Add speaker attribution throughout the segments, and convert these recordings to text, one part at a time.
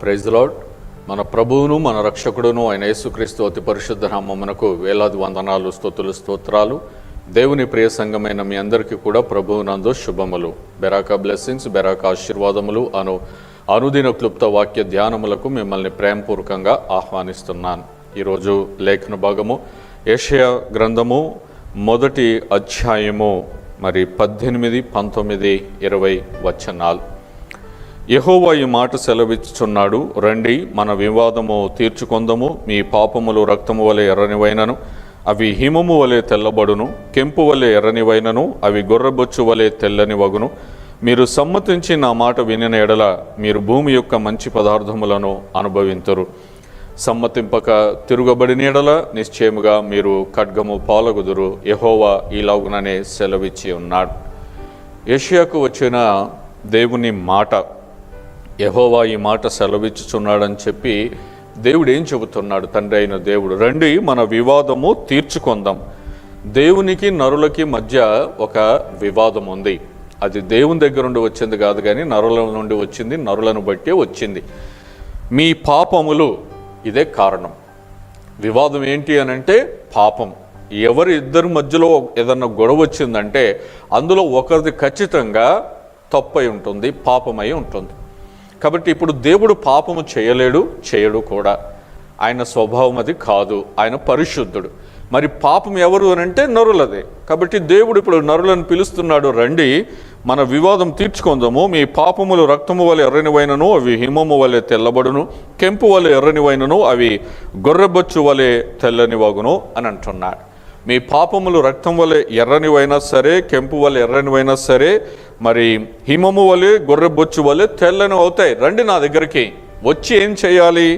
Speaker 1: Praise the lord. మన ప్రభువును మన రక్షకుడును అయిన యేసుక్రీస్తు అతి పరిశుద్ధ నామమునకు వేలాది వందనాలు, స్తుతులు, స్తోత్రాలు. దేవుని ప్రియ సంఘమైన మీ అందరికీ కూడా ప్రభువునందు శుభములు, బెరాకా బ్లెస్సింగ్స్, బెరాకా ఆశీర్వాదములు అనుదిన క్లుప్త వాక్య ధ్యానములకు మిమ్మల్ని ప్రేమపూర్వకంగా ఆహ్వానిస్తున్నాను. ఈరోజు లేఖన భాగము యెషయా గ్రంథము 1వ అధ్యాయము 18, 19, 20 వచనాలు. యెహోవా ఈ మాట సెలవిచ్చుచున్నాడు, రండి మన వివాదము తీర్చుకొందము. మీ పాపములు రక్తము వలె ఎర్రనివైనను అవి హిమము వలె తెల్లబడును, కెంపు వలె ఎర్రనివైనను అవి గొర్రెబొచ్చు వలె తెల్లని వగును. మీరు సమ్మతించి నా మాట వినిన ఎడల మీరు భూమి యొక్క మంచి పదార్థములను అనుభవింతురు. సమ్మతింపక తిరుగబడిన ఎడల నిశ్చయముగా మీరు ఖడ్గము పాలగుదురు. యెహోవా ఈలాగుననే సెలవిచ్చి ఉన్నాడు. యెషయాకు వచ్చిన దేవుని మాట, యెహోవా ఈ మాట సెలవిచ్చుచున్నాడని చెప్పి దేవుడు ఏం చెబుతున్నాడు? తండ్రి అయిన దేవుడు, రండి మన వివాదము తీర్చుకొందాం. దేవునికి నరులకి మధ్య ఒక వివాదం ఉంది. అది దేవుని దగ్గర నుండి వచ్చింది కాదు, కానీ నరుల నుండి వచ్చింది, నరులను బట్టి వచ్చింది. మీ పాపములు, ఇదే కారణం. వివాదం ఏంటి అని అంటే పాపం. ఇద్దరి మధ్యలో ఏదన్నా గొడవ వచ్చిందంటే అందులో ఒకరిది ఖచ్చితంగా తప్పై ఉంటుంది, పాపమై ఉంటుంది. కాబట్టి ఇప్పుడు దేవుడు పాపము చేయడు కూడా. ఆయన స్వభావం అది కాదు, ఆయన పరిశుద్ధుడు. మరి పాపం ఎవరు అని అంటే నరులదే. కాబట్టి దేవుడు ఇప్పుడు నరులను పిలుస్తున్నాడు, రండి మన వివాదం తీర్చుకొందాము. మీ పాపములు రక్తము వలె ఎర్రనివైనను అవి హిమము వలె తెల్లబడును, కెంపు వలె ఎర్రనివైనను అవి గొర్రెబొచ్చు వలె తెల్లని వగును అని అంటున్నాడు. మీ పాపములు రక్తం వలె ఎర్రనివైనా సరే, కెంపు వలె ఎర్రనివైనా సరే, మరి హిమము వలె గొర్రెబొచ్చు వలె తెల్లని అవుతాయి. రండి నా దగ్గరికి వచ్చి ఏం చేయాలి?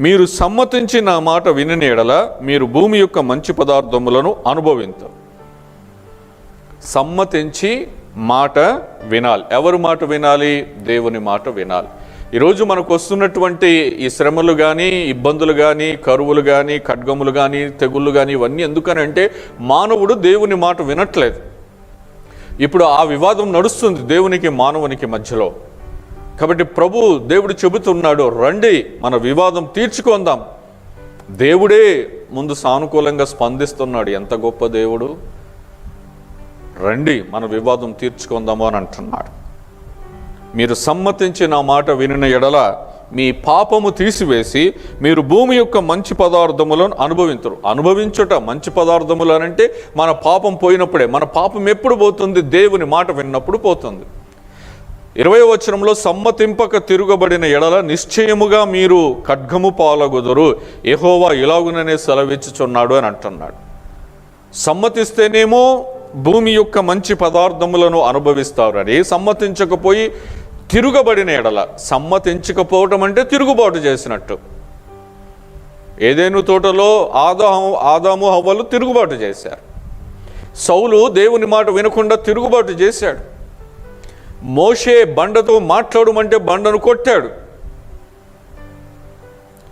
Speaker 1: మీరు సమ్మతించి నా మాట వినిన ఎడల మీరు భూమి యొక్క మంచి పదార్థములను అనుభవించరు. సమ్మతించి మాట వినాలి. ఎవరు మాట వినాలి? దేవుని మాట వినాలి. ఈరోజు మనకు వస్తున్నటువంటి ఈ శ్రమలు కానీ, ఇబ్బందులు కానీ, కరువులు కానీ, ఖడ్గములు కానీ, తెగుళ్ళు కానీ, ఇవన్నీ ఎందుకనంటే మానవుడు దేవుని మాట వినట్లేదు. ఇప్పుడు ఆ వివాదం నడుస్తుంది దేవునికి మానవునికి మధ్యలో. కాబట్టి దేవుడు చెబుతున్నాడు, రండి మన వివాదం తీర్చుకొందాం. దేవుడే ముందు సానుకూలంగా స్పందిస్తున్నాడు. ఎంత గొప్ప దేవుడు! రండి మన వివాదం తీర్చుకొందాము అని అంటున్నాడు. మీరు సమ్మతించి నా మాట వినిన ఎడల మీ పాపము తీసివేసి మీరు భూమి యొక్క మంచి పదార్థములను అనుభవించుట. మంచి పదార్థములు అనంటే మన పాపం పోయినప్పుడే. మన పాపం ఎప్పుడు పోతుంది? దేవుని మాట విన్నప్పుడు పోతుంది. 20వ వచనంలో, సమ్మతింపక తిరుగబడిన ఎడల నిశ్చయముగా మీరు ఖడ్గము పాలగుదురు. యెహోవా ఇలాగుననే సెలవిచ్చుచున్నాడు అని అంటున్నాడు. సమ్మతిస్తేనేమో భూమి యొక్క మంచి పదార్థములను అనుభవిస్తారు అని, సమ్మతించకపోయి తిరుగబడిన ఎడల, సమ్మతించకపోవటం అంటే తిరుగుబాటు చేసినట్టు. ఏదెను తోటలో ఆదాము హవ్వలు తిరుగుబాటు చేశారు. సౌలు దేవుని మాట వినకుండా తిరుగుబాటు చేశాడు. మోషే బండతో మాట్లాడమంటే బండను కొట్టాడు.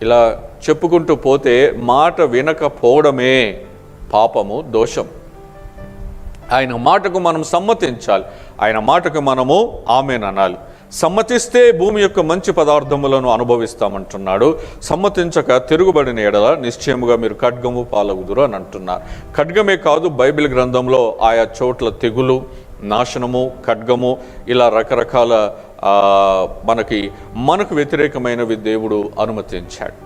Speaker 1: ఇలా చెప్పుకుంటూ పోతే మాట వినకపోవడమే పాపము, దోషం. ఆయన మాటకు మనం సమ్మతించాలి. ఆయన మాటకు మనము ఆమేన్ అనాలి. సమ్మతిస్తే భూమి యొక్క మంచి పదార్థములను అనుభవిస్తామంటున్నాడు. సమ్మతించక తిరుగుబడిన ఎడల నిశ్చయముగా మీరు ఖడ్గము పాలగుదురు అని అంటున్నారు. ఖడ్గమే కాదు, బైబిల్ గ్రంథంలో ఆయా చోట్ల తెగులు, నాశనము, ఖడ్గము, ఇలా రకరకాల మనకు వ్యతిరేకమైనవి దేవుడు అనుమతించాడు.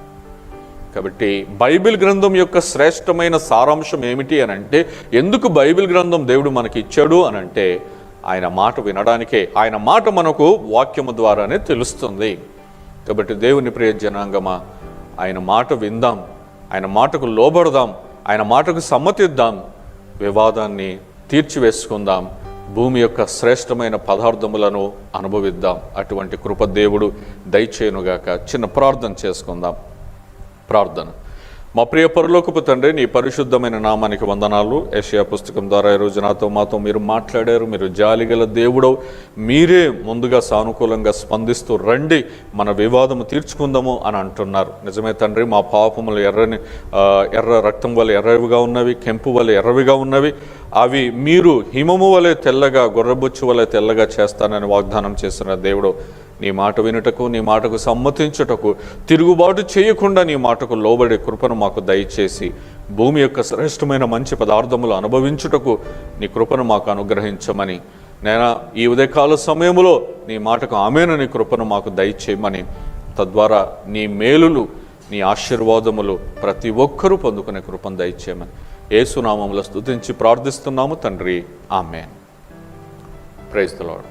Speaker 1: కాబట్టి బైబిల్ గ్రంథం యొక్క శ్రేష్టమైన సారాంశం ఏమిటి అని అంటే, ఎందుకు బైబిల్ గ్రంథం దేవుడు మనకి ఇచ్చాడు అని అంటే, ఆయన మాట వినడానికే. ఆయన మాట మనకు వాక్యము ద్వారానే తెలుస్తుంది. కాబట్టి దేవుని ప్రియ జనాంగమా, ఆయన మాట విందాం, ఆయన మాటకు లోబడదాం, ఆయన మాటకు సమ్మతిద్దాం, వివాదాన్ని తీర్చివేసుకుందాం, భూమి యొక్క శ్రేష్టమైన పదార్థములను అనుభవిద్దాం. అటువంటి కృప దేవుడు దయచేయునుగాక. చిన్న ప్రార్థన చేసుకుందాం. ప్రార్థన. మా ప్రియ పరలోకపు తండ్రి, నీ పరిశుద్ధమైన నామానికి వందనాలు. యెషయా పుస్తకం ద్వారా ఈరోజు మాతో మీరు మాట్లాడారు. మీరు జాలిగల దేవుడవు. మీరే ముందుగా సానుకూలంగా స్పందిస్తూ రండి మన వివాదము తీర్చుకుందాము అని అంటున్నారు. నిజమే తండ్రి, మా పాపములు ఎర్ర రక్తం వల్ల ఎర్రవిగా ఉన్నవి, కెంపు వల్ల ఎర్రవిగా ఉన్నవి. అవి మీరు హిమము వలె తెల్లగా, గొర్రెబొచ్చు వలె తెల్లగా చేస్తానని వాగ్దానం చేస్తున్న దేవుడు, నీ మాట వినుటకు, నీ మాటకు సమ్మతించుటకు, తిరుగుబాటు చేయకుండా నీ మాటకు లోబడే కృపను మాకు దయచేసి భూమి యొక్క శ్రేష్టమైన మంచి పదార్థములు అనుభవించుటకు నీ కృపను మాకు అనుగ్రహించమని, నేను ఈ ఉదయకాల సమయంలో నీ మాటకు ఆమేనని కృపను మాకు దయచేయమని, తద్వారా నీ మేలులు, నీ ఆశీర్వాదములు ప్రతి ఒక్కరూ పొందుకునే కృపను దయచేయమని యేసు నామములో స్తుతించి ప్రార్థిస్తున్నాము తండ్రి. ఆమేన్. Praise the lord.